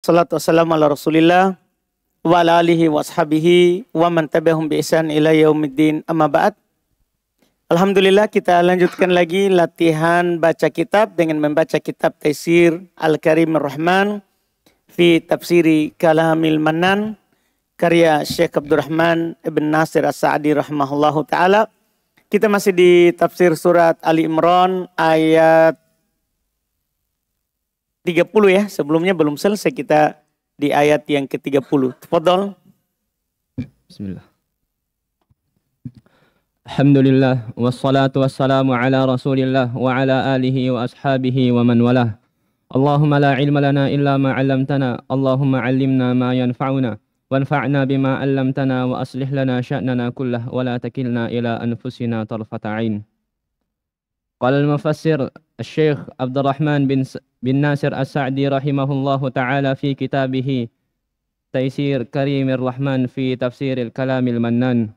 Salatu wassalamu ala rasulillah wa ala alihi wa ashabihi wa man tabi'ahum bi ihsan ila yaumiddin, amma ba'd. Alhamdulillah, kita lanjutkan lagi latihan baca kitab dengan membaca kitab Taisir Al-Karim Ar-Rahman fi Tafsiri Kalamil Mannan karya Syekh Abdurrahman Ibn Nasir As-Sa'di rahimahullahu ta'ala. Kita masih di tafsir surat Ali Imran ayat 30 ya. Sebelumnya belum selesai, kita di ayat yang ke-30. Tafadhol. Bismillah. Alhamdulillah wassalatu wassalamu ala Rasulillah wa ala alihi wa ashabihi wa man walah. Allahumma la ilma lana illa ma 'allamtana. Allahumma 'allimna ma yanfa'una wanfa'na bima 'allamtana wa aslih lana sya'nana kullah wa la takilna ila anfusina tarfata 'ain. Qala al-mufassir Syekh Abdurrahman bin Nasir As-Sa'di rahimahullahu ta'ala fi kitabih Taisir Karimir Rahman fi Tafsiril Kalamil Mannan.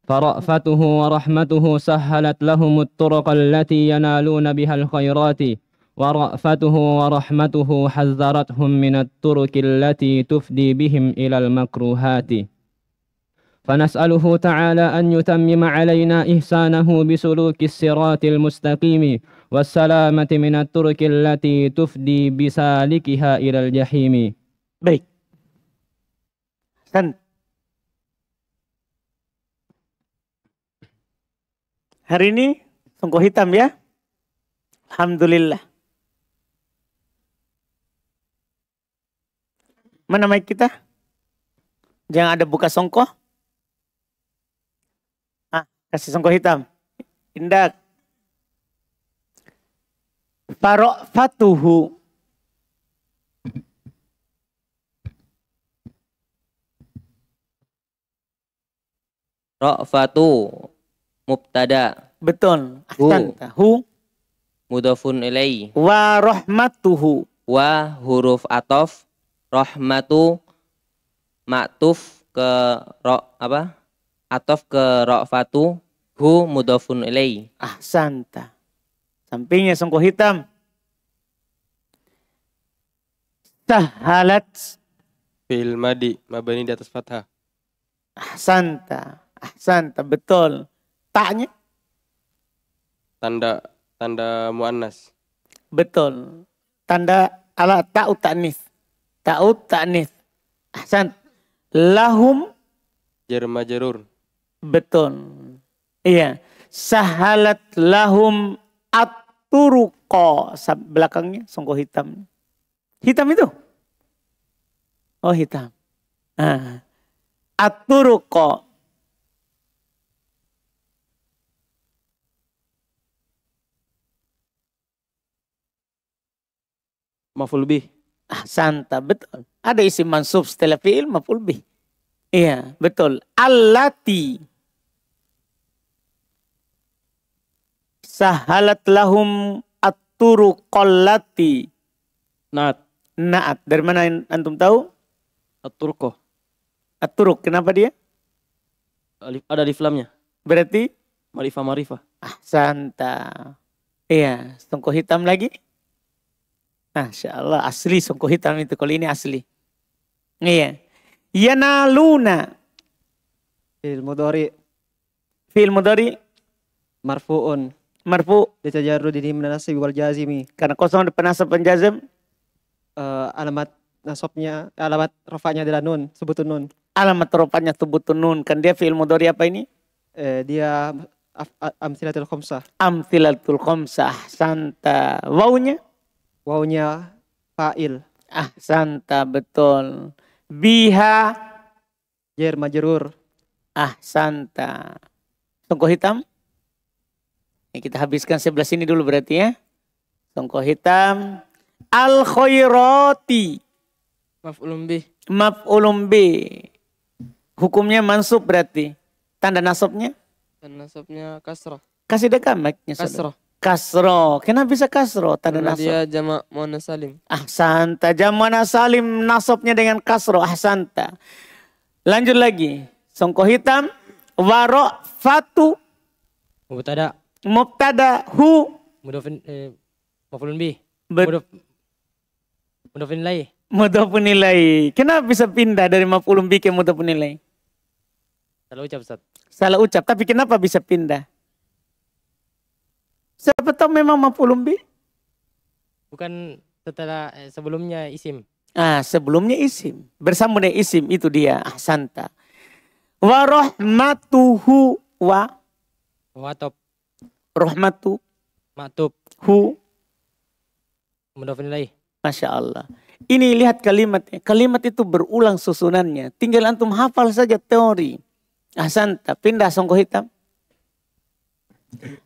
فرأفته ورحمته سهلت لهم الطرق التي ينالون بها الخيرات ورأفته ورحمته حذرتهم من الطرق التي تفدي بهم إلى المكروهات فنسأله تعالى أن يتمم علينا إحسانه بسلوك الصراط المستقيم والسلامة من الطرق التي تفدي بسالكها إلى الجحيم. Baik. Hari ini sungguh hitam ya. Alhamdulillah. Mana mic kita? Jangan ada buka songkoh. Kasih songkoh hitam. Indak. Fara'fatuhu. Ra'fatu mubtada. Betul. Ahsanta. Hu. Mudhafun ilaihi. Wa rahmatuhu. Wa huruf atof. Rahmatu ma'tuf ke atof ke ra'fatu. Hu mudhafun ilaihi. Ahsanta. Sampingnya songkoh hitam. Sahalat. Fi'il madi mabani di atas fathah. Ahsanta. Ahsanta, betul. Ta'nya? Tanda muannas. Betul. Tanda ala ta'ut ta'nis. Ta'ut ta'nis. Ahsan. Lahum. Jar majrur. Betul. Iya. Sahalat lahum at-turuqa. Belakangnya songkoh hitam. Hitam itu? Oh, hitam. At-turuqa. Maf'ul bih. Ahsanta, betul. Ada isim mansub setelah fi'il maf'ul bih. Iya, betul. Allati. Sahalat lahum at-turuqallati. Naat. Naat. Dari mana antum tahu? At-turqah. At-turuq. Kenapa dia? Ada alif lamnya. Berarti? Marifah. Ahsanta. Iya, songkoh hitam lagi. Masya Allah, asli songkoh hitam itu. Kalau ini asli. Iya. Yanaluna. Fi'il mudhari. Fi'il mudhari. Marfu'un. Marfu. Litajarrudihi minan nasbi wal jazimi. Karena kosong depan nasab penjazm. Alamat nasabnya, alamat rafa'nya adalah nun, sebutun nun. Alamat rafa'nya thubutun nun. Kan dia fi'il mudhari apa ini? Dia amsilatul khamsah. Amsilatul khamsah. Ahsanta. Wawunya? Wawunya fa'il. Ahsanta, betul. Biha. Jar majrur. Ahsanta. Songkoh hitam. Ini kita habiskan sebelah sini dulu berarti ya. Songkoh hitam. Al khairati. Maf'ulun bih. Maf'ulun bih. Hukumnya mansub berarti. Tanda nasabnya? Tanda nasabnya kasrah. Kasih dekat mic-nya. Kasrah. Kasro. Kenapa bisa kasro? Tanda nasab. Dia jamak muannas salim. Ahsanta. Jamak muannas salim nasabnya dengan kasro. Ahsanta. Lanjut lagi. Songkoh hitam. Wara'fatu. Mubtada. Mubtada. Hu. Mudhafun maf'ulun bih. Mudhafun ilaih. Mudhafun ilaih. Kenapa bisa pindah dari maf'ulun bih ke mudhafun ilaih? Salah ucap Ustaz. Salah ucap, tapi kenapa bisa pindah? Siapa tahu memang maf'ulun bih? Bukan setelah sebelumnya isim. Sebelumnya isim. Bersambung dengan isim, itu dia. Ahsanta. Wa rahmatuhu wa Watop. rahmatu Maktub. hu. Mudhafun ilaih. Masya Allah. Ini lihat kalimatnya. Kalimat itu berulang susunannya. Tinggal antum hafal saja teori. Ahsanta. Pindah songko hitam.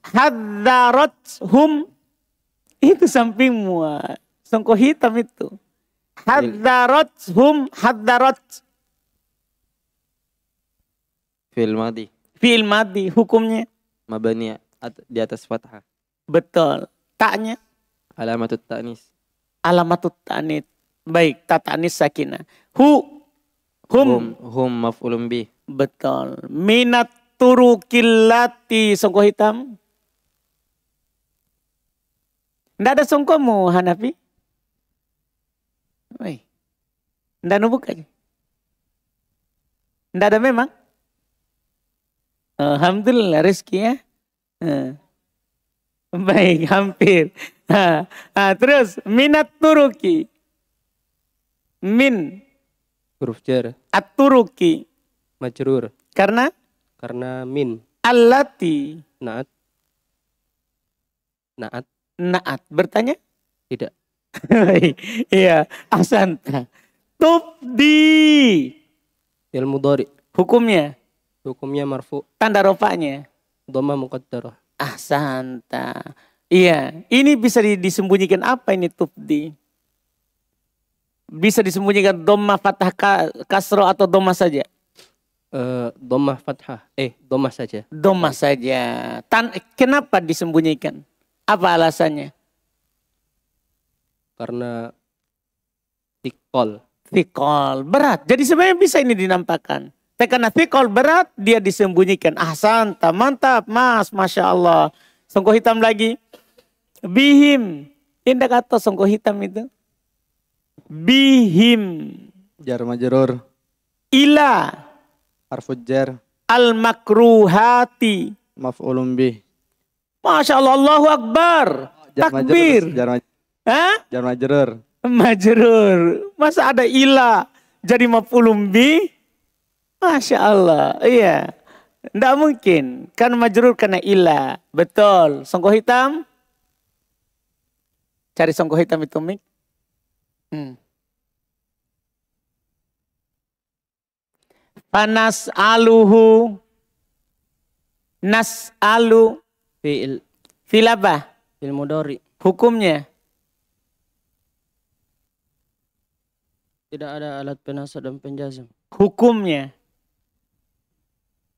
Haddarat hum. Itu sampingmu. Songko hitam itu. Haddarat hum. Haddarat. Fi'il madhi. Fi'il madhi. Hukumnya. Mabani di atas fathah. Betul. Taknya. Alamatut ta'nis. Alamatut ta'nit. Baik. Ta ta'nis sakinah. Hum. Hum maf'ulun bih. Betul. Minat turukillati. Songko hitam. Nggak ada songkomu Hanafi? Woi. Nggak nubuk aja. Nggak ada memang? Alhamdulillah rezeki ya. Baik, hampir. Terus minat turuki. Min Huruf jar. at-turuki. Majrur. Karena Karena min. allati. Naat. Naat. Naat. Bertanya? Tidak. Iya, ahsanta. Tubdi. Fi'il mudhari. Hukumnya, Hukumnya marfu. tanda rofanya. Dhamma muqaddarah. Ahsanta. Iya, ini bisa disembunyikan apa ini tubdi? Bisa disembunyikan dhamma fathah kasro atau dhamma saja? Dhammah fathah. Dhammah saja. Dhamma saja. Kenapa disembunyikan? Apa alasannya? Karena tikol. Thiqal, berat. Jadi sebenarnya bisa ini dinampakkan. Karena thiqal berat, dia disembunyikan. Ahsanta, mantap mas, Masya Allah. Songko hitam lagi. Bihim. Indah kata songko hitam itu. Bihim. Jar majrur. Ila. Harful jar. Al-makruhati. Maf'ulun bih. Masya Allah, Allahu Akbar. Takbir. Jar majrur. Majrur. Masa ada ila jadi maf'ulun bih? Masya Allah. Iya. Tidak mungkin. Kan majrur karena ila. Betul. Songko hitam. Cari songko hitam itu mik. Panas aluhu. Nas alu. Fi'il. Fil apa? Fi'il mudhari. Hukumnya. Tidak ada alat penasab dan penjazm. Hukumnya.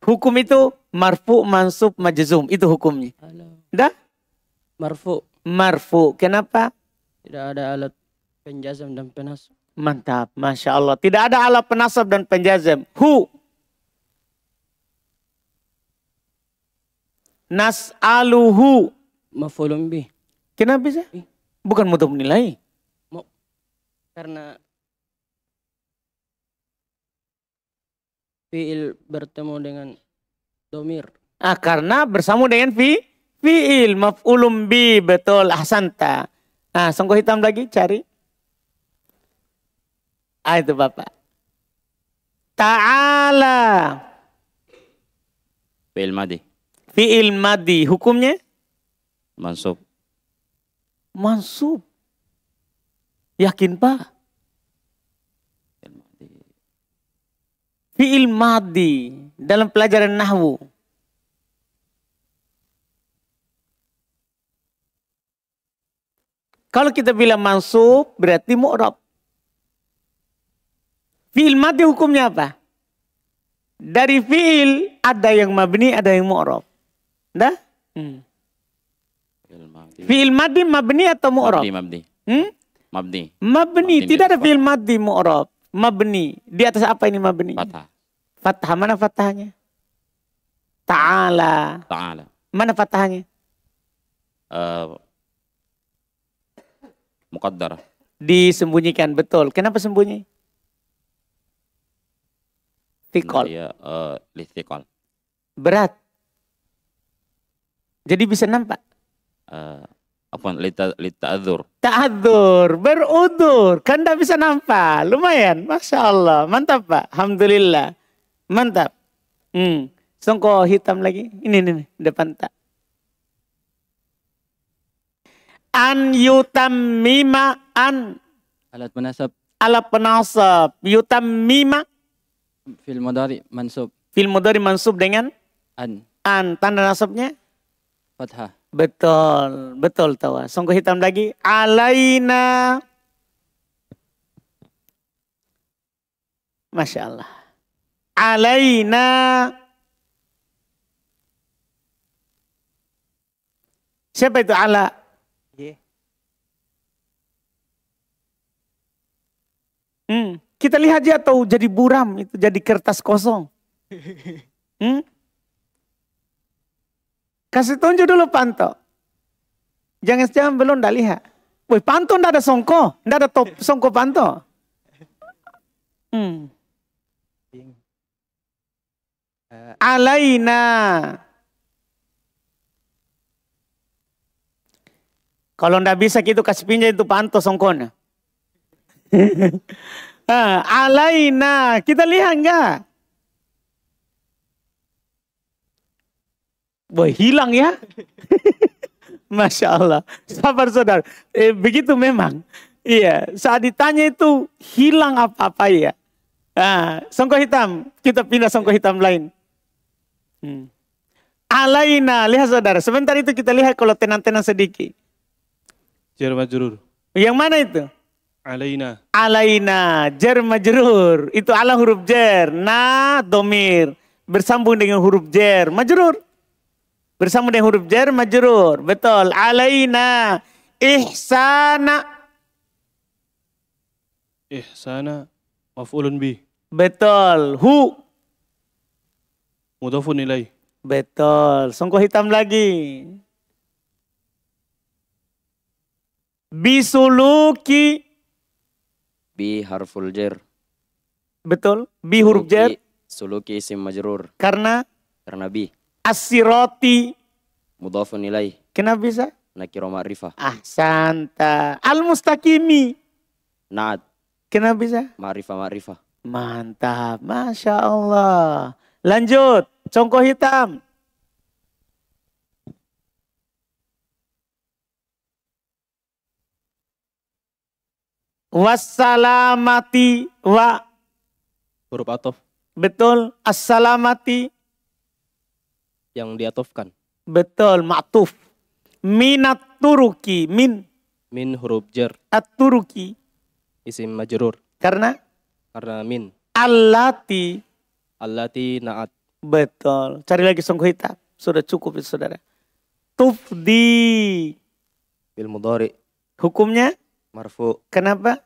Hukum itu marfu, mansub, majzum. Itu hukumnya. Dah? Marfu. Marfu. Kenapa? Tidak ada alat penjazm dan penasab. Mantap. Masya Allah. Tidak ada alat penasab dan penjazam. Nas'aluhu. Maf'ulun bih. Kenapa bisa? Bukan mudhaf nilai. Karena fi'il bertemu dengan domir. Karena bersama dengan fi'il. Maf'ulun bi. Betul. Ahsanta. Songko hitam lagi. Cari. Itu Bapak. Ta'ala. Fi'il madhi. Fi'il madhi. Hukumnya? Mansub. Mansub. Yakin Pak? Fi'il madhi. Dalam pelajaran nahwu. Kalau kita bilang mansub berarti mu'rab. Fi'il madhi hukumnya apa? Dari fi'il ada yang mabni, ada yang mu'rab. Dah? Fi'il madhi mabni atau mu'rab? Mabni. Mabni. Mabni. Tidak ada fi'il madhi mu'rab. Mabni. Di atas apa ini mabni? Fathah. Fathah. Mana fathahnya? Ta'ala. Ta'ala. Mana fathahnya? Muqaddarah. Disembunyikan, betul. Kenapa sembunyi? Tikol. Dia listikol. Berat. Jadi bisa nampak. Apaan? Lita'adzur. Ta'adzur, berudur. Kan tidak bisa nampak. Lumayan. Masya Allah. Mantap Pak. Alhamdulillah. Mantap. Songko hitam lagi. Ini depan tak. An yutammima an. Alat penasab Alat penasab. Yutammima. fil mudhari mansub Fil mudhari mansub dengan an an. Tanda nasabnya. fathah. Betul. Betul tawa. Songko hitam lagi. Alaina. Masya Allah. Alaina. Siapa itu ala? Kita lihat aja atau jadi buram, itu jadi kertas kosong. Kasih tunjuk dulu Panto. Jangan belum dah lihat. Woi Panto ndak ada songko, ndak ada top songko Panto. Alaina. Kalau ndak bisa gitu kasih pinjam itu Panto songkona. Alaina, kita lihat enggak? Boy, hilang ya? Masya Allah. Sabar saudara. Begitu memang. Iya, saat ditanya itu hilang apa-apa ya. Songko hitam, kita pindah songko hitam lain. Alaina, lihat saudara. Sebentar itu kita lihat kalau tenang-tenang sedikit. Jar majrur. Yang mana itu? Alaina. Alaina, jar majrur. Itu ala huruf jar. Na, domir. Bersambung dengan huruf jar. Majrur. Bersambung dengan huruf jar, majrur. Betul. Alaina. Ihsana. Ihsana. Maf'ulun bih. Betul. Hu. Mudhafun ilaih. Betul. Songko hitam lagi. Bisuluki. Bi harful jar. Betul. Bi huruf jar. Suluki isim majrur. Karena Bi. As-sirati. Mudhafun ilaih. Kenapa bisa? Nakiro ma'rifah. Ahsanta. Al-mustaqimi. Naat. Kenapa bisa? Ma'rifah. Mantap. Masya Allah. Lanjut. Congko hitam. Wassalamati wa. Huruf atof Betul. Assalamati. yang diatofkan. Betul. Ma'tuf. Minat turuki. Min. Min huruf jar At-turuki. isim majrur Karena karena min. allati. Allati naat. Betul. Cari lagi songko hitam. Sudah cukup itu saudara. Tufdi. Bil mudhari Hukumnya? marfu Kenapa?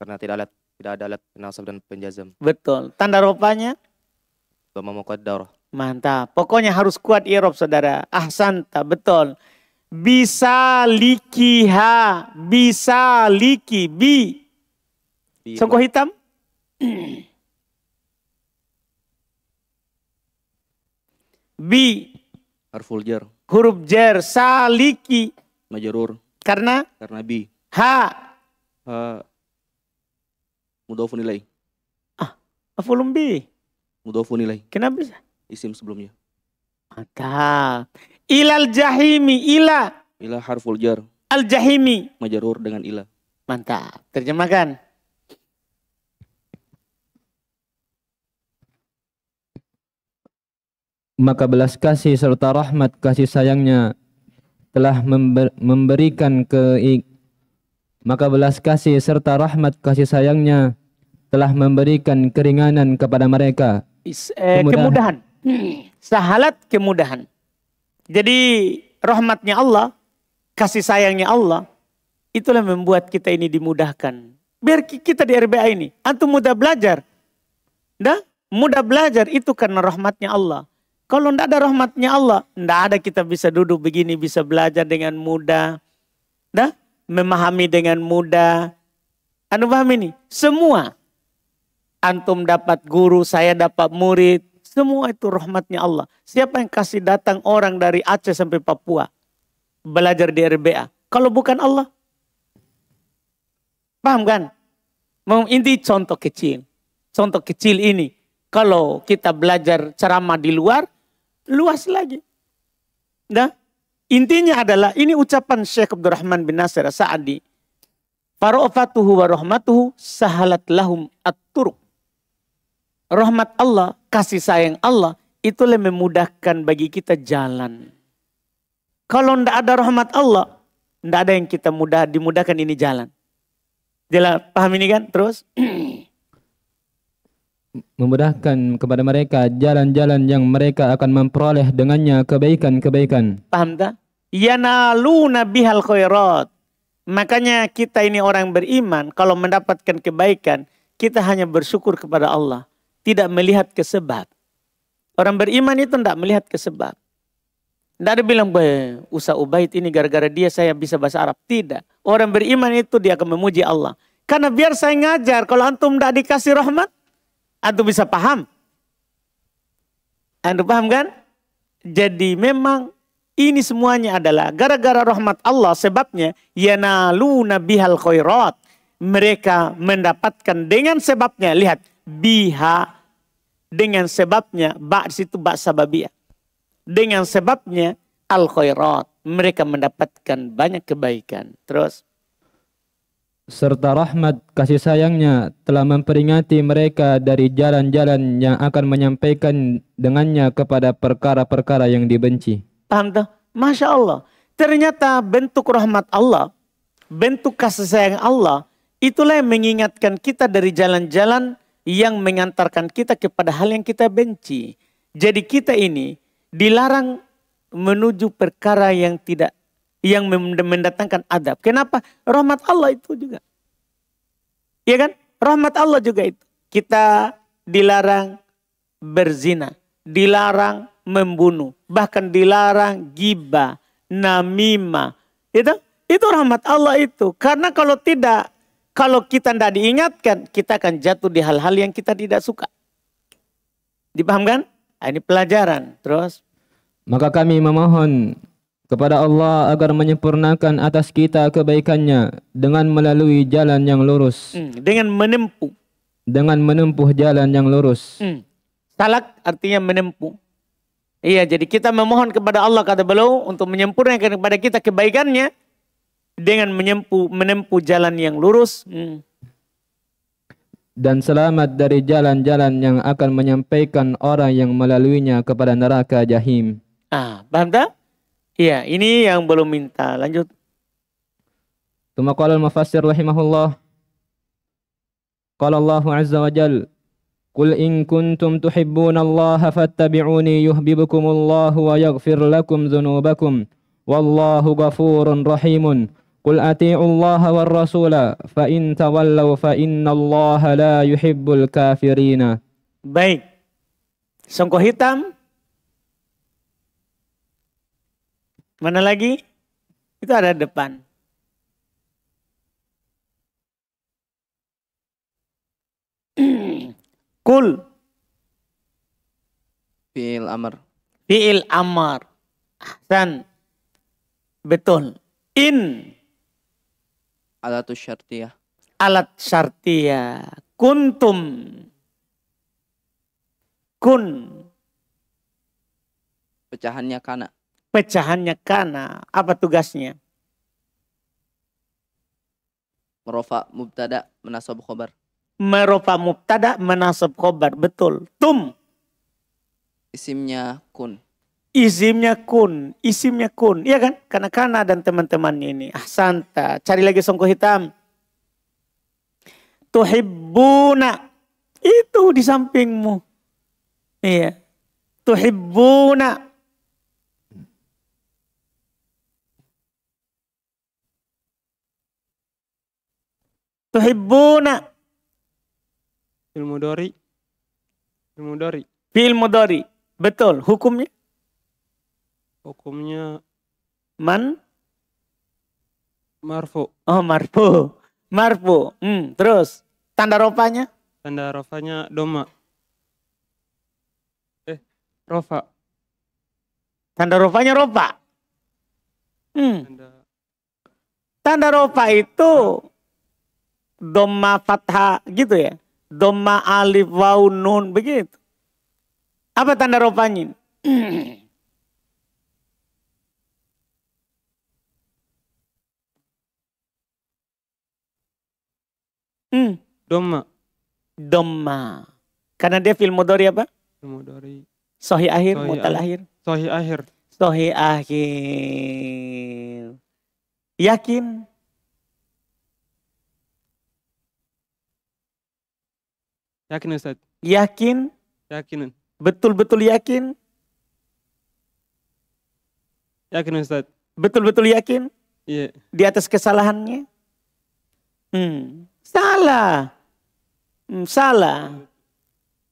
karena tidak ada alat penasab dan penjazam. Betul. Tanda rupanya? Dhamma muqaddar. Mantap. Pokoknya harus kuat i'rab saudara. Ahsanta. Betul. Bisa likiha. Bisa liki. Bi. Songko hitam? Bi. Harful jar. Huruf jar. Saliki. Majrur. Karena? Karena bi. Ha. Mudhafun ilaih. Maf'ulun bi. Mudhafun ilaih. Kenapa bisa? Isim sebelumnya. Mantap. Ilal jahimi. Ila. Ila harful jar. Al jahimi. Majrur dengan ila. Mantap. Terjemahkan. Maka belas kasih serta rahmat kasih sayangnya telah memberikan maka belas kasih serta rahmat kasih sayangnya telah memberikan keringanan kepada mereka. Kemudahan. Sahalat kemudahan. Jadi rahmatnya Allah, kasih sayangnya Allah, itulah membuat kita ini dimudahkan. Biar kita di RBA ini, antum mudah belajar. Mudah belajar itu karena rahmatnya Allah. Kalau tidak ada rahmatnya Allah, tidak ada kita bisa duduk begini, bisa belajar dengan mudah. memahami dengan mudah. Anu paham ini? Semua. Antum dapat guru, saya dapat murid. Semua itu rahmatnya Allah. Siapa yang kasih datang orang dari Aceh sampai Papua? Belajar di RBA. Kalau bukan Allah. Paham kan? Ini contoh kecil. Contoh kecil ini. Kalau kita belajar ceramah di luar, luas lagi. Nah, intinya adalah ini ucapan Syekh Abdurrahman bin Nasir As-Sa'di. Fara'afatuhu wa rahmatuhu sahalat lahum at-turuq. Rahmat Allah, kasih sayang Allah, itulah memudahkan bagi kita jalan. Kalau tidak ada rahmat Allah, tidak ada yang kita dimudahkan ini jalan. Jelas, paham ini kan? Terus? Memudahkan kepada mereka jalan-jalan yang mereka akan memperoleh dengannya kebaikan-kebaikan. Paham tak? Yanaluna bihal khairat. Makanya kita ini orang beriman, kalau mendapatkan kebaikan, kita hanya bersyukur kepada Allah. Tidak melihat ke sebab. Orang beriman itu tidak melihat ke sebab. Tidak ada bilang, Ustaz Ubaid ini gara-gara dia saya bisa bahasa Arab. Tidak. Orang beriman itu dia akan memuji Allah. Karena biar saya ngajar, kalau antum tidak dikasih rahmat, antum bisa paham. Antum paham kan? Jadi memang ini semuanya adalah gara-gara rahmat Allah, sebabnya yanaluna bihal khairat. Mereka mendapatkan dengan sebabnya, lihat, biha, dengan sebabnya, ba di situ ba sababiyah. Dengan sebabnya al khairat, mereka mendapatkan banyak kebaikan. Terus, serta rahmat kasih sayangnya telah memperingati mereka dari jalan-jalan yang akan menyampaikan dengannya kepada perkara-perkara yang dibenci. paham tak? Masya Allah. Ternyata bentuk rahmat Allah, bentuk kasih sayang Allah, itulah yang mengingatkan kita dari jalan-jalan yang mengantarkan kita kepada hal yang kita benci. Jadi kita ini dilarang menuju perkara yang tidak, yang mendatangkan adab. Kenapa? Rahmat Allah itu juga. Iya kan? Rahmat Allah juga itu. Kita dilarang berzina, dilarang membunuh, bahkan dilarang ghibah, namimah. Itu rahmat Allah itu. Karena kalau tidak, kalau kita tidak diingatkan, kita akan jatuh di hal-hal yang kita tidak suka. Dipahamkan? Nah, ini pelajaran. Terus, maka kami memohon kepada Allah agar menyempurnakan atas kita kebaikannya dengan melalui jalan yang lurus. Dengan menempuh. Dengan menempuh jalan yang lurus. Salak artinya menempuh. Iya, jadi kita memohon kepada Allah, kata beliau, untuk menyempurnakan kepada kita kebaikannya dengan menempuh jalan yang lurus. Dan selamat dari jalan-jalan yang akan menyampaikan orang yang melaluinya kepada neraka jahim. Paham tak? Iya, ini yang belum minta. Lanjut. Tsumma qala al-mufassir rahimahullah. Qala Allah azza wa jalla, "Qul in kuntum tuhibbunallaha fattabi'uni yuhibbukumullahu wa yaghfir lakum dzunubakum wallahu ghafurur rahimun. Qul ati'ullaha war rasula fa in tawallaw fa innallaha la yuhibbul kafirina." Baik. Songko hitam. Mana lagi? Itu ada depan. Kul. Fi'il amr. Fi'il amar. Ahsan. Betul. In. Alatus syartiyah. Alat syartiyah. Kuntum. Kun. Pecahannya kana. Pecahannya kana. Apa tugasnya? Merofa mubtada menasab khobar. Merofa mubtada menasab khobar. Betul. Tum. Isimnya kun. Isimnya kun. Isimnya kun. Iya kan? Karena kana dan teman-temannya ini. Ahsanta. Cari lagi songko hitam. Tuhibbuna. Itu di sampingmu. Iya. Tuhibbuna. Tuhibbuna. Ilmudori. Ilmudori. Fi'il mudhari. Betul. Hukumnya? Hukumnya Man. Marfu. Oh, marfu. Marfu. Terus tanda rofanya? Tanda rofanya doma. Rofa. Tanda rofanya rofa. Tanda Tanda rofa itu doma fathah gitu ya. Doma alif waw nun begitu. Apa tanda rofanya? doma. Doma. Karena dia fil mudhari apa? Mudhari. Sahih akhir, Sahih mutal akhir. Sahih akhir. Sahih akhir. Yakin? Yakin Ustaz? Yakin? Yakin. Betul-betul yakin? Yakin Ustaz? Betul-betul yakin? Iya. Di atas kesalahannya? Salah. Salah.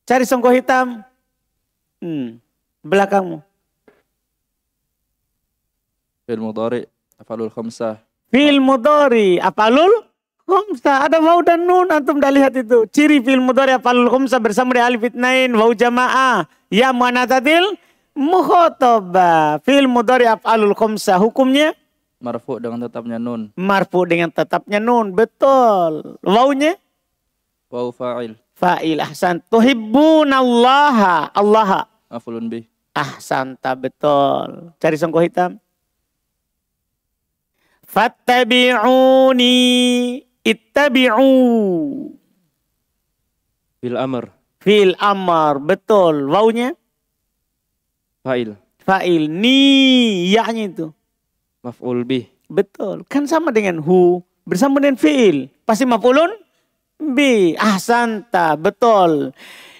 Cari songkok hitam. Belakangmu. Fi'il mudhari af'alul khamsah. Fi'il mudhari af'alul khamsah. Ada waw dan nun, antum dah lihat itu. Ciri fi'il mudhari af'alul khamsah bersama dengan alif itsnain, waw jamaah, ya muannatsatil mukhatabah. Fi'il mudhari af'alul khamsah hukumnya Marfu dengan tetapnya nun. marfu dengan tetapnya nun. Betul. Wawnya Waw fa'il. fa'il. Ahsan. Tuhibbunallaha. Allah. Maf'ulun bih. Ahsanta, betul. Cari songkok hitam. Fattabi'uni. Ittabi'u. Fil amr. Fil amar. Betul. Wawnya Fa'il. fa'il. Ni. Ya-nya itu. Maf'ul bih. Betul. Kan sama dengan hu. Bersama dengan fi'il. Pasti maf'ulun bi. Ahsanta. Betul.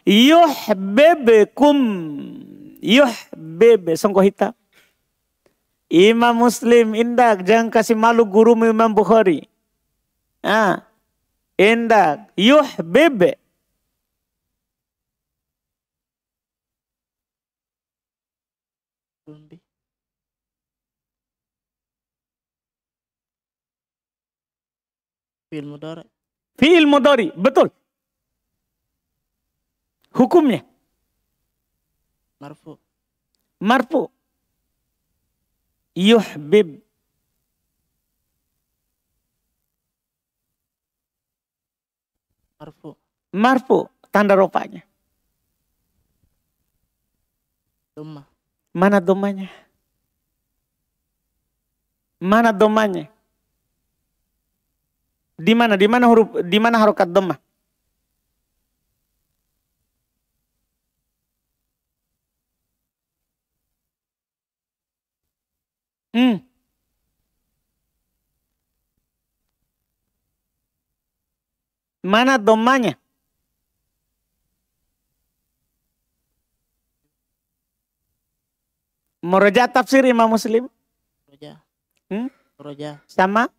Yuhbibkum. Yuhbib. Songkok hitam. Imam Muslim, indak. Jangan kasih malu guru Imam Bukhari. Indak. Yuhbib. Fi'il mudhari. Fi'il mudhari. Betul. Hukumnya Marfu. marfu. Yuhbib. Marfu. Marfu. Tanda rofanya. Dhamma. Mana domanya? Mana domanya? Di mana? Di mana huruf? Di mana harokat dhammah? Mana dhammahnya? Murajaah tafsir Imam Muslim Roja. Hmm? Roja. sama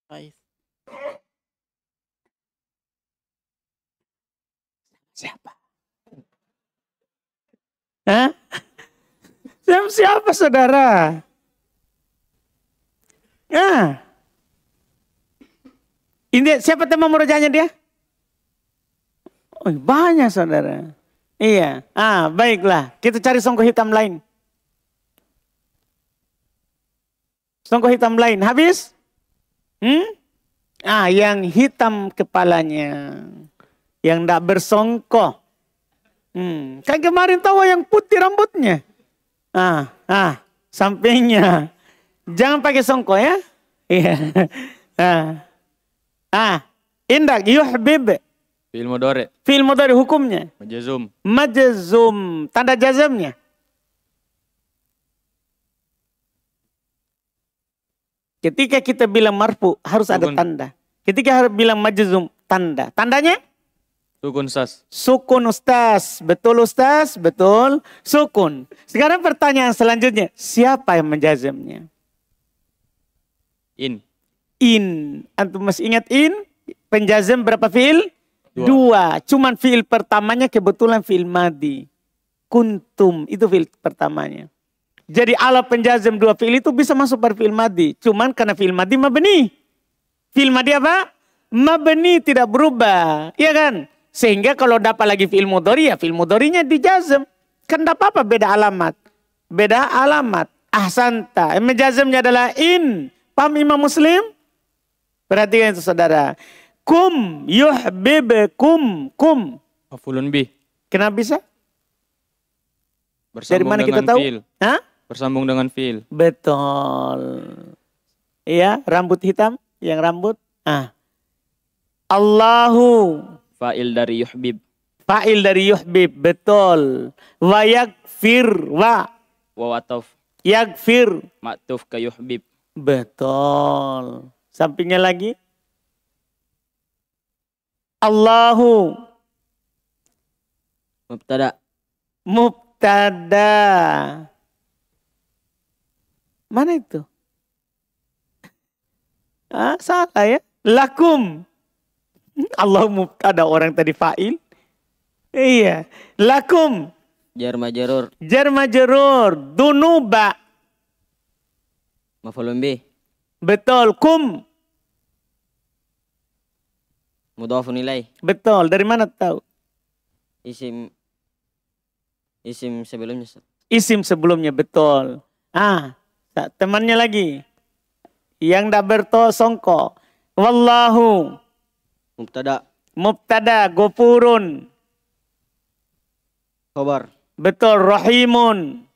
Faiz. siapa? Hah? Siapa saudara? Ini siapa tema murajahnya dia? Oh, banyak saudara. Iya. Baiklah. Kita cari songkok hitam lain. Songkok hitam lain. Habis? Yang hitam kepalanya. Yang tidak bersongkok. Kan kemarin tahu yang putih rambutnya. Sampingnya. Jangan pakai songkok ya. Iya. Indak yuhbib. Fi'il mudhari. Fi'il mudhari hukumnya. Majazum. Majazum. Tanda jazamnya. Ketika kita bilang marfu harus ada tanda. Ketika bilang majazum tanda. Tandanya? Sukun sas. Sukun ustaz. Betul ustaz? Betul. Sukun. Sekarang pertanyaan selanjutnya. Siapa yang menjazamnya? In. in. Antum masih ingat in? Penjazm berapa fiil? Dua. Cuman fiil pertamanya kebetulan fiil madi. Kuntum itu fiil pertamanya. Jadi ala penjazm dua fiil itu bisa masuk pada fiil madi. Cuman karena fiil madi mabni. Fiil madi apa? Mabni, tidak berubah. Iya kan? Sehingga kalau dapat lagi fiil mudhari ya fiil mudharinya dijazm. Kan tidak apa-apa beda alamat. Beda alamat. Ahsanta. Menjazmnya adalah in. Paham Imam Muslim? Perhatikan itu saudara. Kum yuhibbukum. Kum. Maf'ulun bih. Kenapa bisa? Bersambung Dari mana dengan kita tahu? fiil. Hah? Bersambung dengan fiil. Betul. Iya, rambut hitam. Yang rambut. Allahu. Fa'il dari yuhbib. Fa'il dari yuhbib. Betul. Wa yakfir. Wa. Waw ataf. Yakfir. Ma'tuf ke yuhbib. Betul. Sampingnya lagi. Allahu. Mubtada. Mubtada. Mana itu? Salah ya. Lakum. Allah mubtada, orang tadi fa'il. Iya. Lakum. Jar majrur. Jar majrur. Dunuba. Maf'ulun bih. Betul. Kum. Mudhafun ilaih. Betul. Dari mana tahu? Isim sebelumnya. Isim sebelumnya. Betul. Temannya lagi. Yang dak bertosongko. Wallahu. Mubtada. Mubtada. Gopurun. Khobar. Betul. Rahimun.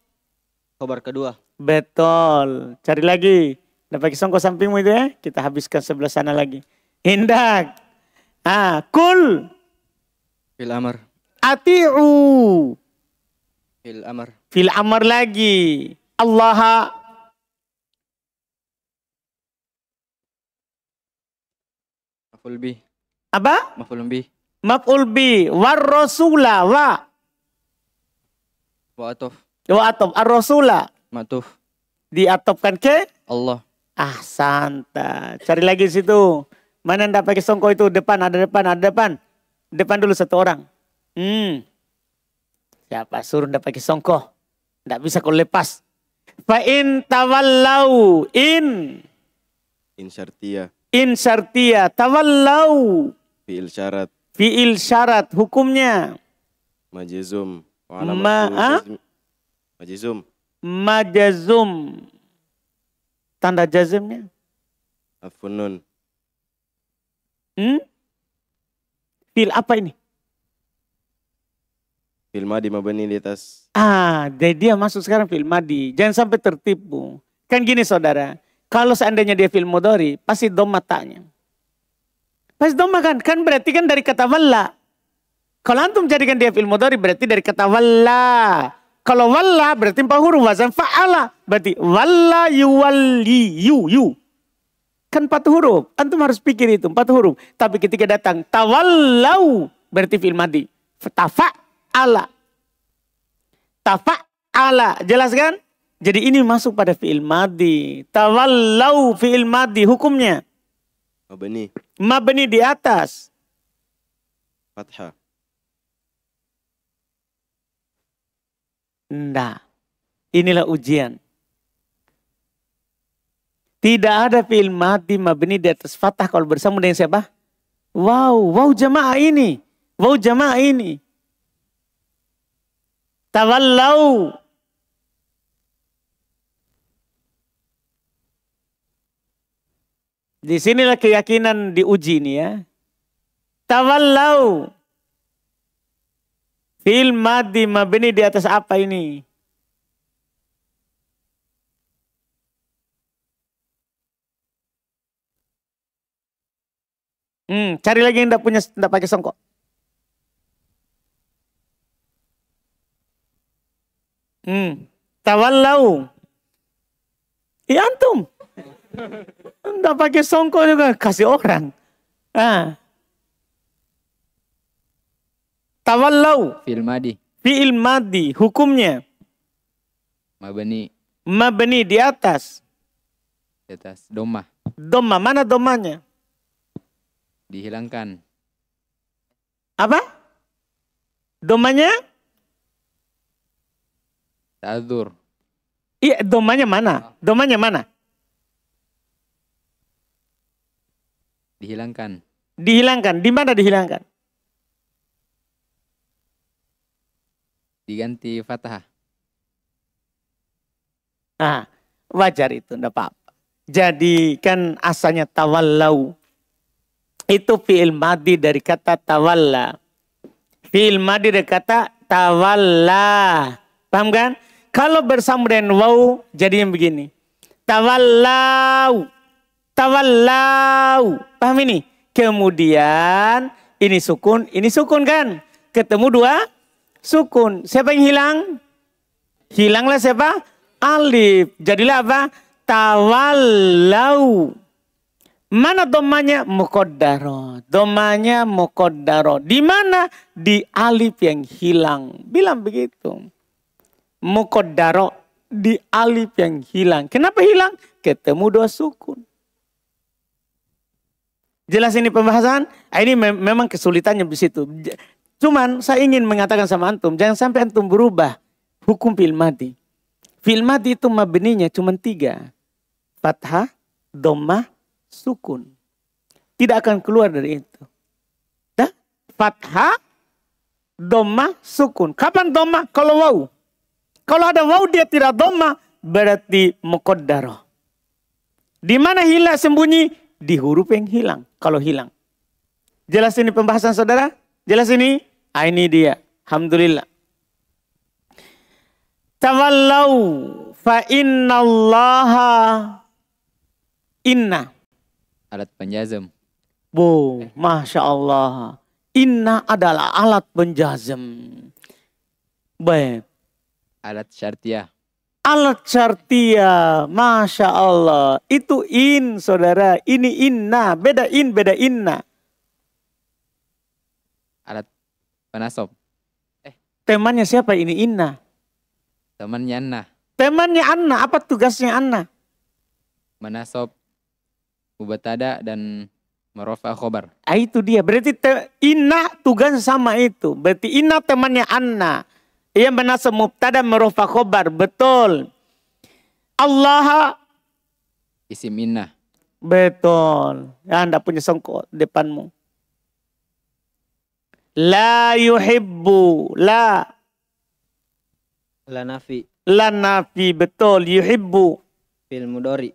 Khobar kedua. Betul. Cari lagi. Dah pakai songko sampingmu itu ya. Kita habiskan sebelah sana lagi. Hindak. Kul. Fil amr. Ati'u. Fil amr. Fil amr lagi. Allah. Maf'ul bih. Apa? Maf'ulun bih. Maf'ul bi. War rasula. Wa Wa ataf. atop. Ar-rasula. Ma'tuf. Diatopkan ke? Allah. Santa. Cari lagi situ. Mana ndak pakai songko itu? Depan, ada depan, ada depan. Depan dulu satu orang. Siapa suruh ndak pakai songko? Ndak bisa kau lepas. Fa in tawallau. In Insyartiyah. syartiyah. Tawallau. Fi'il syarat. Fi'il syarat. Hukumnya. Majizum. Majizum. Majazum. Tanda jazmnya. Afunun. Fi'il apa ini? Fi'il madi mabni di atas. Dia masuk sekarang fi'il madi. Jangan sampai tertipu. Kan gini saudara. Kalau seandainya dia fi'il mudhari, pasti dhamma ta'nya. Pasti dhamma kan? Kan berarti kan dari kata walla. Kalau antum jadikan dia fi'il mudhari berarti dari kata walla. Kalau walla berarti 4 huruf, wazan fa'ala. Berarti walla yuwalli yu. Kan 4 huruf. Antum harus pikir itu 4 huruf. Tapi ketika datang tawallau berarti fi'il madi. Tafa'ala. Tafa'ala. Jelas kan? Jadi ini masuk pada fi'il madi. Tawallau fi'il madi. Hukumnya? Mabni. Mabni di atas. Fathah. Nah, inilah ujian. Tidak ada fi'il madi mabni di atas fathah kalau bersama dengan siapa? Wow jamaah ini. Wow jamaah ini. Tawallau. Di sinilah keyakinan diuji ini ya. Tawallau. Fi'il madi mabni di atas apa ini? Cari lagi yang enggak pakai songkok. Tawallau. Iya antum. Enggak pakai songkok juga kasih orang. Tawallau. Fi'il madi. Fi'il madi. Hukumnya. Mabni. Mabni di atas. Di atas. Domah. Dhamma, mana dhammanya? Dihilangkan. Apa? Dhammanya? Ta'adzur. Iya, dhammanya mana? Dhammanya mana? Dihilangkan. Dihilangkan. Di mana dihilangkan? Diganti fathah. Ah, wajar itu, enggak apa-apa. Jadi kan asalnya tawallau. Itu fi'il madi dari kata tawalla. Fi'il madi dari kata tawalla. Paham kan? Kalau bersama dengan waw jadinya begini. Tawallau. Tawallau. Paham ini? Kemudian ini sukun kan? Ketemu dua sukun. Siapa yang hilang? Hilanglah siapa? Alif. Jadilah apa? Tawallau. Mana domanya? Muqaddaro. Domanya muqaddaro. Di mana? Di alif yang hilang. Bilang begitu. Muqaddaro. Di alif yang hilang. Kenapa hilang? Ketemu dua sukun. Jelas ini pembahasan? Ini memang kesulitannya di situ. Cuman saya ingin mengatakan sama antum, jangan sampai antum berubah hukum fi'il madi. Fi'il madi itu mabninya cuma 3. Fathah, dhammah, sukun. Tidak akan keluar dari itu. Dah? Fathah, dhammah, sukun. Kapan dhammah? Kalau waw. Kalau ada waw dia tidak dhammah, berarti muqaddarah. Di mana hilang sembunyi? Di huruf yang hilang. Kalau hilang. Jelas ini pembahasan saudara? Jelas ini? Ini dia. Alhamdulillah. Tawallau fa innallaha inna. Alat penjazam. Masya Allah. Inna adalah alat penjazam. Baik. Alat syartiyah. Alat syartiyah, Masya Allah. Itu in, saudara. Ini inna. Beda in, beda inna. Alat penasob. Temannya siapa ini inna? Temannya anna. Temannya Anna. Apa tugasnya Anna? Menasob mubtada dan merofa khobar. Itu dia. Berarti inna tugasnya sama itu. Berarti inna temannya Anna. Ia menasab mubtada merofa khobar. Betul. Allah. Isim inna. Betul. Ya, anda punya songkok depanmu. La yuhibbu. La. La nafi. La nafi. Betul. Yuhibbu. Fil mudori.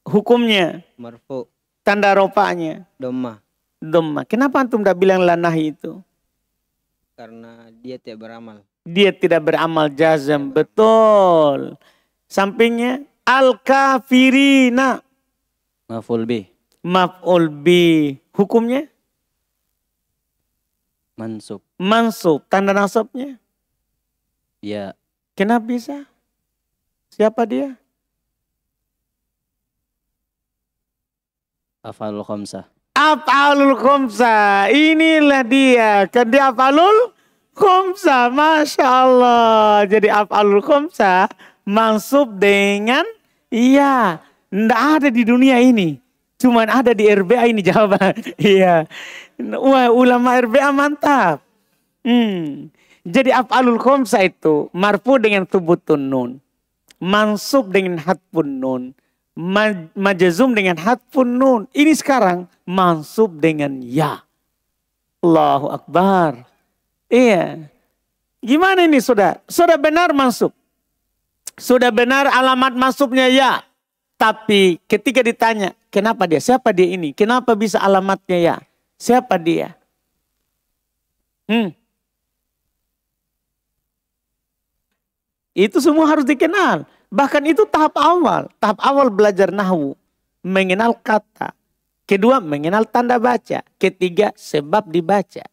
Hukumnya. Marfu. Tanda rofanya. Dhamma. Dhamma. Kenapa antum tidak bilang la nahi itu? Karena dia tidak beramal. Dia tidak beramal jazam. Betul. Sampingnya. Al-kafirina. Maf'ul bih. Maf'ul bi. Hukumnya? Mansub. Mansub. Tanda nasabnya? Ya. Kenapa bisa? Siapa dia? Af'alul khamsah. Af'alul khamsah. Inilah dia. Kan dia af'alul khamsah. Masya Allah. Jadi af'alul khamsah mansub dengan iya. Nggak ada di dunia ini. Cuman ada di RBA ini jawaban. Iya. Wah, ulama RBA mantap. Jadi af'alul khamsah itu marfu dengan thubutun nun. Mansub dengan hatfun nun. Majazum dengan hatfun nun. Ini sekarang mansub dengan ya. Allahu Akbar. Iya. Gimana ini sudah? Sudah benar mansub. Sudah benar alamat mansubnya ya. Tapi ketika ditanya, kenapa dia? Siapa dia ini? Kenapa bisa alamatnya ya? Siapa dia? Itu semua harus dikenal. Bahkan itu tahap awal. Tahap awal belajar nahwu. Mengenal kata. Kedua, mengenal tanda baca. Ketiga, sebab dibaca.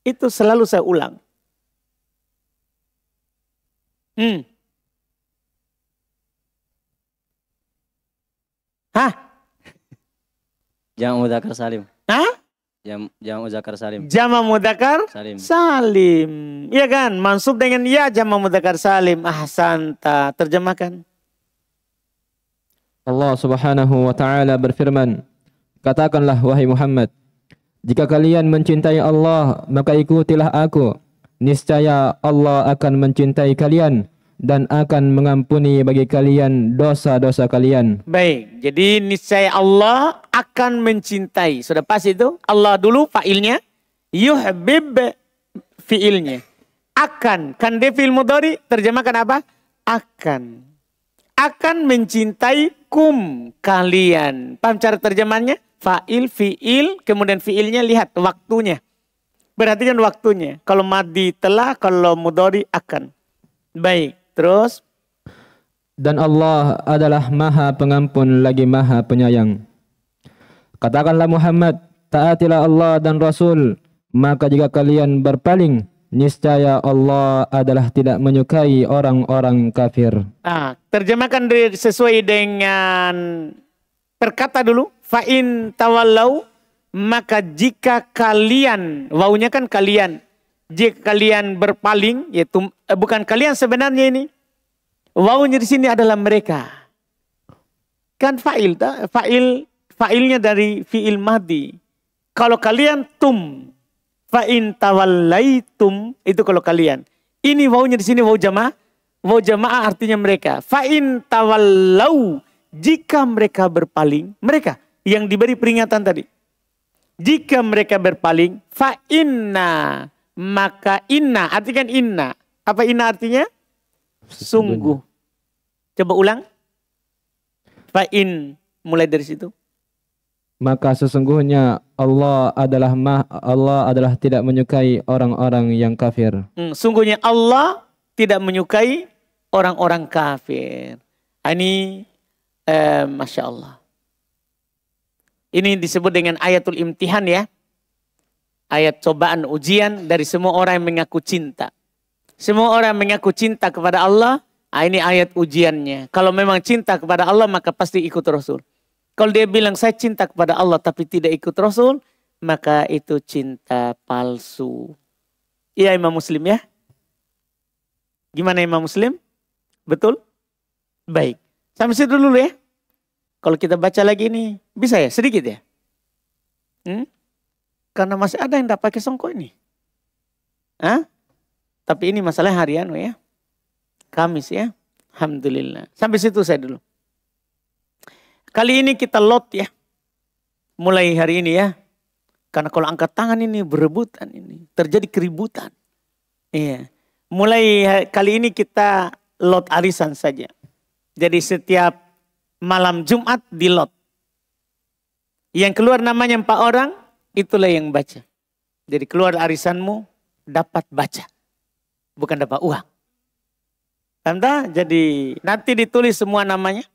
Itu selalu saya ulang. Hah? Jamak mudzakkar salim. Hah? Jamak mudzakkar salim. Jamak mudzakkar Salim. salim. Iya kan? Mansub dengan ya jamak mudzakkar salim. Ahsanta. Terjemahkan. Allah Subhanahu wa taala berfirman, katakanlah wahai Muhammad, jika kalian mencintai Allah, maka ikutilah aku. Niscaya Allah akan mencintai kalian dan akan mengampuni bagi kalian dosa-dosa kalian. Baik, jadi niscaya Allah akan mencintai. Sudah pas itu? Allah dulu fa'ilnya, yuhbib fi'ilnya. Akan, kan dia fi'il mudhari, terjemahkan apa? Akan. Akan mencintai kum kalian. Paham cara terjemahnya? Fa'il, fi'il, kemudian fi'ilnya lihat waktunya. Perhatikan waktunya. Kalau madi telah, kalau mudhari akan. Baik, terus. Dan Allah adalah Maha Pengampun lagi Maha Penyayang. Katakanlah Muhammad, taatilah Allah dan Rasul, maka jika kalian berpaling, niscaya Allah adalah tidak menyukai orang-orang kafir. Terjemahkan sesuai dengan perkata dulu. Fa'in tawallau, maka jika kalian, wawunya kan kalian, jika kalian berpaling, yaitu bukan kalian sebenarnya ini, wawunya di sini adalah mereka. Kan fa'il, fa'ilnya dari fi'il mahdi. Kalau kalian fa'in tawallaitum, itu kalau kalian. Ini wawunya di sini wawu jamaah. Wawu jamaah artinya mereka. Fa'in tawallau, jika mereka berpaling, mereka yang diberi peringatan tadi. Jika mereka berpaling, fa'inna, maka inna, artikan inna. Apa inna artinya? Sungguh. Coba ulang. Fa'in, mulai dari situ. Maka sesungguhnya Allah adalah tidak menyukai orang-orang yang kafir. Sungguhnya Allah tidak menyukai orang-orang kafir. Ini Masya Allah. Ini disebut dengan ayatul imtihan ya. Ayat cobaan ujian dari semua orang yang mengaku cinta. Semua orang yang mengaku cinta kepada Allah, ini ayat ujiannya. Kalau memang cinta kepada Allah maka pasti ikut Rasul. Kalau dia bilang saya cinta kepada Allah tapi tidak ikut Rasul, maka itu cinta palsu. Iya Imam Muslim ya. Gimana Imam Muslim? Betul? Baik. Sampai situ dulu ya. Kalau kita baca lagi ini, bisa ya? Sedikit ya? Karena masih ada yang tidak pakai songko ini. Tapi ini masalah harian ya. Kamis ya. Alhamdulillah. Sampai situ saya dulu. Kali ini kita lot ya. Mulai hari ini ya. Karena kalau angkat tangan ini berebutan ini. Terjadi keributan. Iya. Mulai kali ini kita lot arisan saja. Jadi setiap malam Jumat di lot. Yang keluar namanya 4 orang, itulah yang baca. Jadi keluar arisanmu dapat baca. Bukan dapat uang. Anda jadi nanti ditulis semua namanya.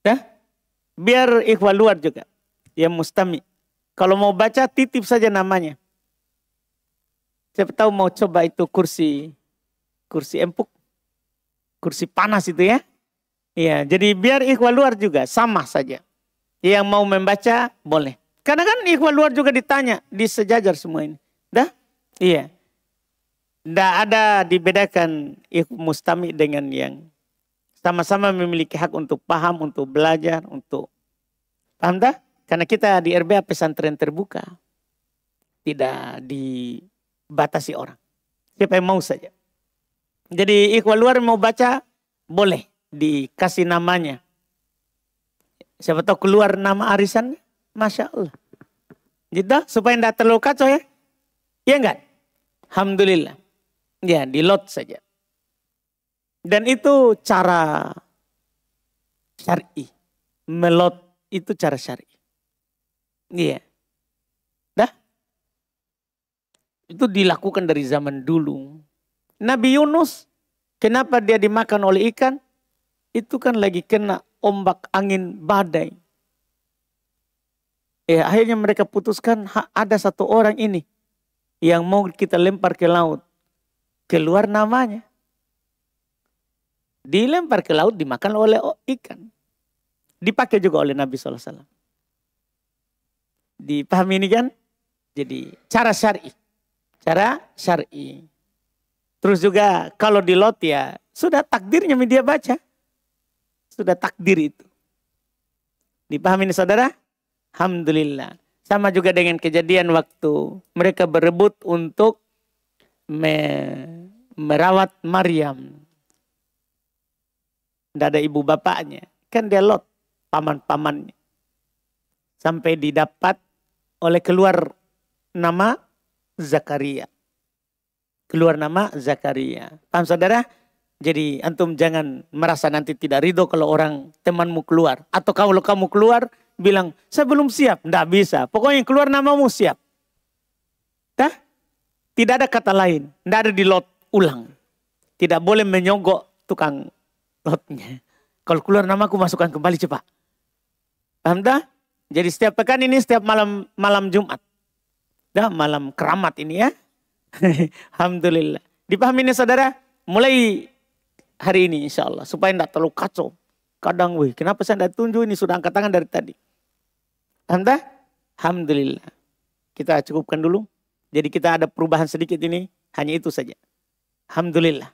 Ya? Biar ikhwal luar juga. Yang mustami. Kalau mau baca titip saja namanya. Siapa tahu mau coba itu kursi empuk. Kursi panas itu ya. Iya, jadi biar ikhwal luar juga sama saja. Yang mau membaca boleh. Karena kan ikhwal luar juga ditanya di sejajar semua ini. Dah? Iya. Tidak ada dibedakan mustami dengan yang sama-sama memiliki hak untuk paham, untuk belajar, untuk paham dah? Karena kita di RBA pesantren terbuka. Tidak dibatasi orang. Siapa yang mau saja. Jadi ikhwal luar mau baca boleh. Dikasih namanya. Siapa tahu keluar nama arisannya. Masya Allah. Jadi supaya tidak terlalu kacau ya. Iya enggak? Alhamdulillah. Ya di lot saja. Dan itu cara syar'i. Melot itu cara syar'i. Iya. Dah. Itu dilakukan dari zaman dulu. Nabi Yunus. Kenapa dia dimakan oleh ikan? Itu kan lagi kena ombak angin badai. Akhirnya mereka putuskan ada satu orang ini yang mau kita lempar ke laut. Keluar namanya. Dilempar ke laut dimakan oleh ikan. Dipakai juga oleh Nabi SAW. Dipahami ini kan? Jadi cara syar'i. Cara syar'i. Terus juga kalau di lot ya sudah takdirnya dia baca. Sudah takdir itu. Dipahami nih saudara? Alhamdulillah. Sama juga dengan kejadian waktu mereka berebut untuk merawat Maryam. Tidak ada ibu bapaknya. Kan dia Lot, paman-pamannya. Sampai didapat oleh keluar nama Zakaria. Keluar nama Zakaria. Paham saudara? Jadi antum jangan merasa nanti tidak ridho kalau orang temanmu keluar. Atau kalau kamu keluar bilang, saya belum siap. Tidak bisa. Pokoknya keluar namamu siap. Dah? Tidak ada kata lain. Tidak ada di lot ulang. Tidak boleh menyogok tukang lotnya. Kalau keluar namaku masukkan kembali cepat. Paham dah? Jadi setiap pekan ini setiap malam Jumat. Dah malam keramat ini ya. Alhamdulillah. Dipahami nih saudara? Mulai hari ini insya Allah. Supaya tidak terlalu kacau. Kadang, wih kenapa saya tidak tunjuk ini sudah angkat tangan dari tadi. Alhamdulillah. Alhamdulillah. Kita cukupkan dulu. Jadi kita ada perubahan sedikit ini. Hanya itu saja. Alhamdulillah.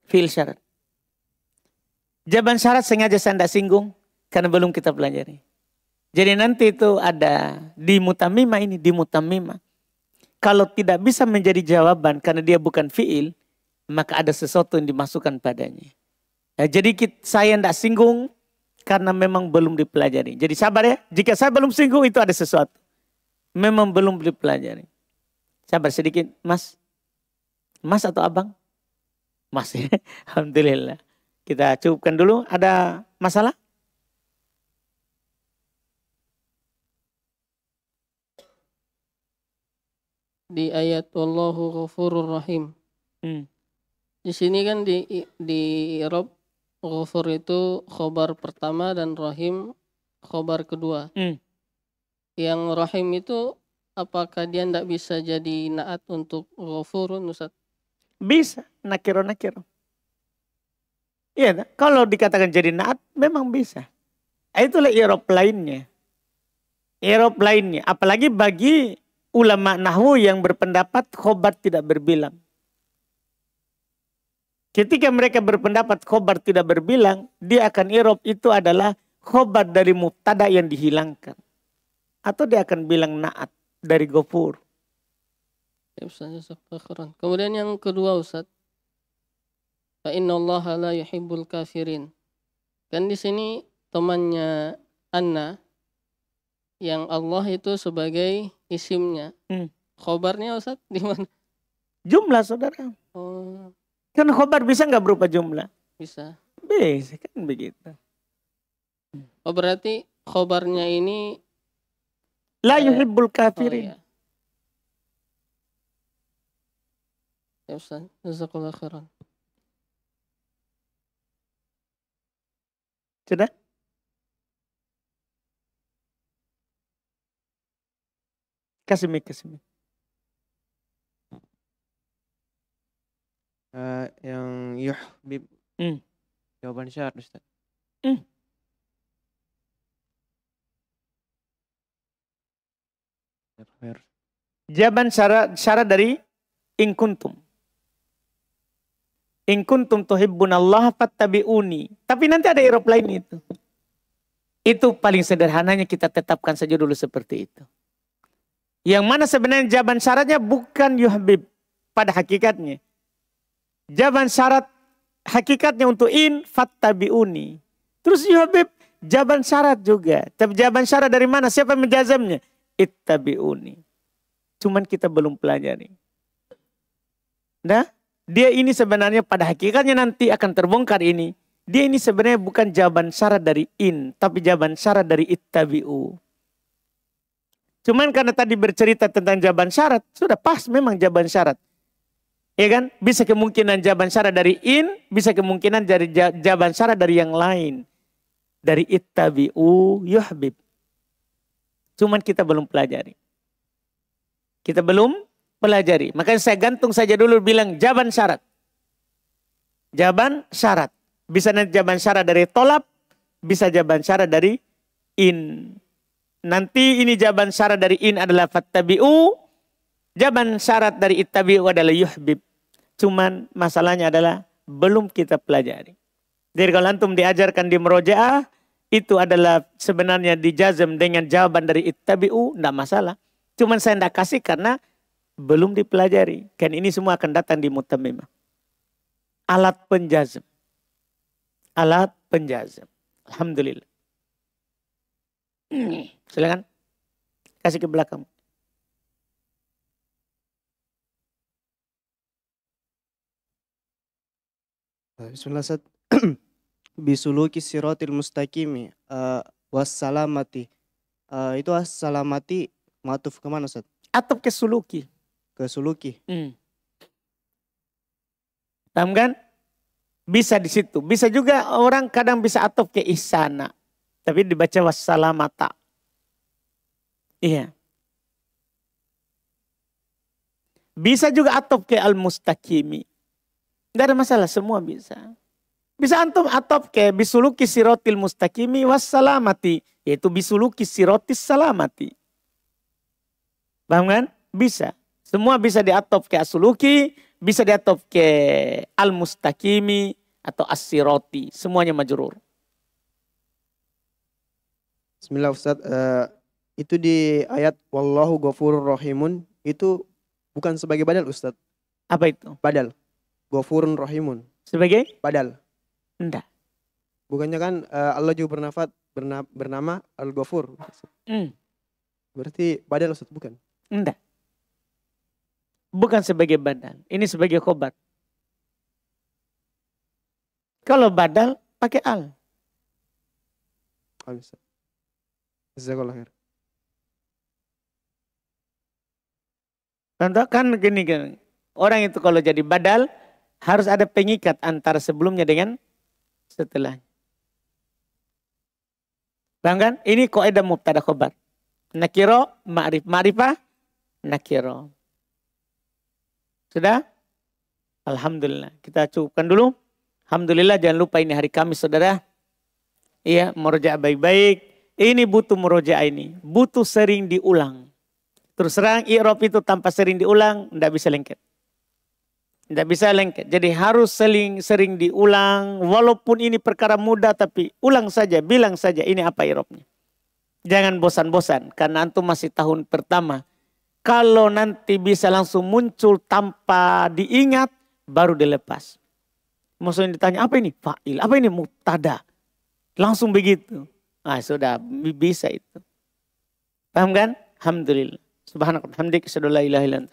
Fi'il syarat. Jawaban syarat sengaja saya tidak singgung. Karena belum kita pelajari. Jadi nanti itu ada di mutamimah ini. Di mutamimah. Kalau tidak bisa menjadi jawaban karena dia bukan fi'il. Maka ada sesuatu yang dimasukkan padanya. Nah, jadi saya tidak singgung. Karena memang belum dipelajari. Jadi sabar ya. Jika saya belum singgung itu ada sesuatu. Memang belum dipelajari. Sabar sedikit mas. Mas atau abang? Mas ya. Alhamdulillah. Kita cukupkan dulu. Ada masalah? Di ayat Wallahu Ghafurur Rahim. Di sini kan di Rob Ghafur itu khobar pertama dan Rahim khobar kedua. Yang Rahim itu apakah dia tidak bisa jadi naat untuk Ghafurun Ustaz? Bisa, nakiro. Iya, kalau dikatakan jadi naat memang bisa. Itulah i'rab lainnya. I'rab lainnya, apalagi bagi ulama nahwu yang berpendapat khobar tidak berbilang. Ketika mereka berpendapat khobar tidak berbilang, dia akan i'rab itu adalah khobar dari mubtada yang dihilangkan. Atau dia akan bilang naat dari Ghafur. Kemudian yang kedua Ustaz. Fa innallaha la yuhibbul kafirin. Kan di sini temannya Anna yang Allah itu sebagai isimnya. Khobarnya Ustaz di mana? Jumlah saudara. Oh. Kan khobar bisa nggak berupa jumlah? Bisa. Bisa kan begitu. Oh berarti khobarnya ini la yuhibbul kafirin. Oh, iya. Ya Ustaz, jazakallahu khairan. Sudah? Kasih mic. Yang yuhbib. Jawaban syarat Ustaz. Jawaban syarat dari in kuntum. In kuntum tuhibbunallaha fattabi'uni. Tapi nanti ada i'rab lain itu. Itu paling sederhananya kita tetapkan saja dulu seperti itu. Yang mana sebenarnya jawaban syaratnya bukan yuhbib pada hakikatnya. Jawaban syarat hakikatnya untuk in fattabi'uni. Terus yuhbib jawaban syarat juga. Tapi jawaban syarat dari mana? Siapa yang menjazamnya? Ittabi'uni. Cuman kita belum pelajari. Nah, dia ini sebenarnya pada hakikatnya nanti akan terbongkar ini. Dia ini sebenarnya bukan jawaban syarat dari in. Tapi jawaban syarat dari ittabi'u. Cuman karena tadi bercerita tentang jawaban syarat. Sudah pas memang jawaban syarat. Ya kan? Bisa kemungkinan jawaban syarat dari in. Bisa kemungkinan dari jawaban syarat dari yang lain. Dari ittabi'u yuhbib. Cuman kita belum pelajari. Kita belum pelajari. Makanya saya gantung saja dulu bilang jawaban syarat. Jawaban syarat. Bisa nanti jawaban syarat dari tolab. Bisa jawaban syarat dari in. Nanti ini jawaban syarat dari in adalah fattabi'u. Jawaban syarat dari ittabi'u adalah yuhbib. Cuman masalahnya adalah belum kita pelajari. Jadi kalau antum diajarkan di murojaah, itu adalah sebenarnya dijazam dengan jawaban dari ittabi'u, tidak masalah. Cuman saya tidak kasih karena belum dipelajari. Kan ini semua akan datang di mutammimah. Alat penjazam. Alat penjazam. Alhamdulillah. Silakan. Kasih ke belakang. Bismillah Ustaz. Bisuluki siratil mustaqimi wassalamati. Itu wassalamati matuf kemana Ustaz? Atau ke suluki. Ke suluki. Paham kan? Bisa di situ. Bisa juga orang kadang bisa atop ke ihsana. Tapi dibaca wassalamata. Iya. Bisa juga atop ke al-mustaqimi. Tidak ada masalah, semua bisa. Bisa antum atop ke bisuluki sirotil mustaqimi wassalamati. Yaitu bisuluki sirotis salamati. Paham kan? Bisa. Semua bisa diatop ke asuluki, bisa diatop ke al-mustaqimi atau as-siroti. Semuanya majrur. Bismillah Ustaz. Itu di ayat wallahu ghafurur rahimun. Itu bukan sebagai badal Ustaz. Apa itu? Badal. Ghafurun rahimun. Sebagai? Badal. Enggak. Bukannya kan Allah juga bernama Al-Ghafur. Berarti badal Ustaz, bukan? Enggak. Bukan sebagai badal. Ini sebagai khobar. Kalau badal pakai al. Jazakallah khair. Contoh kan gini kan. Orang itu kalau jadi badal harus ada pengikat antara sebelumnya dengan setelahnya. Paham kan? Ini kaidah mubtada khobar. Nakiro, ma'rifah, nakiro. Sudah? Alhamdulillah. Kita cukupkan dulu. Alhamdulillah, jangan lupa ini hari Kamis saudara. Iya, murojaah baik-baik. Ini butuh murojaah ini. Butuh sering diulang. Terus terang i'rab itu tanpa sering diulang, tidak bisa lengket. Tidak bisa lengket. Jadi harus sering diulang. Walaupun ini perkara mudah tapi ulang saja, bilang saja ini apa i'rabnya. Jangan bosan-bosan karena antum masih tahun pertama. Kalau nanti bisa langsung muncul tanpa diingat, baru dilepas. Maksudnya ditanya, apa ini? Fa'il, apa ini? Mubtada. Langsung begitu. Ah, sudah bisa itu. Paham kan? Alhamdulillah. Subhanallah. Alhamdulillah.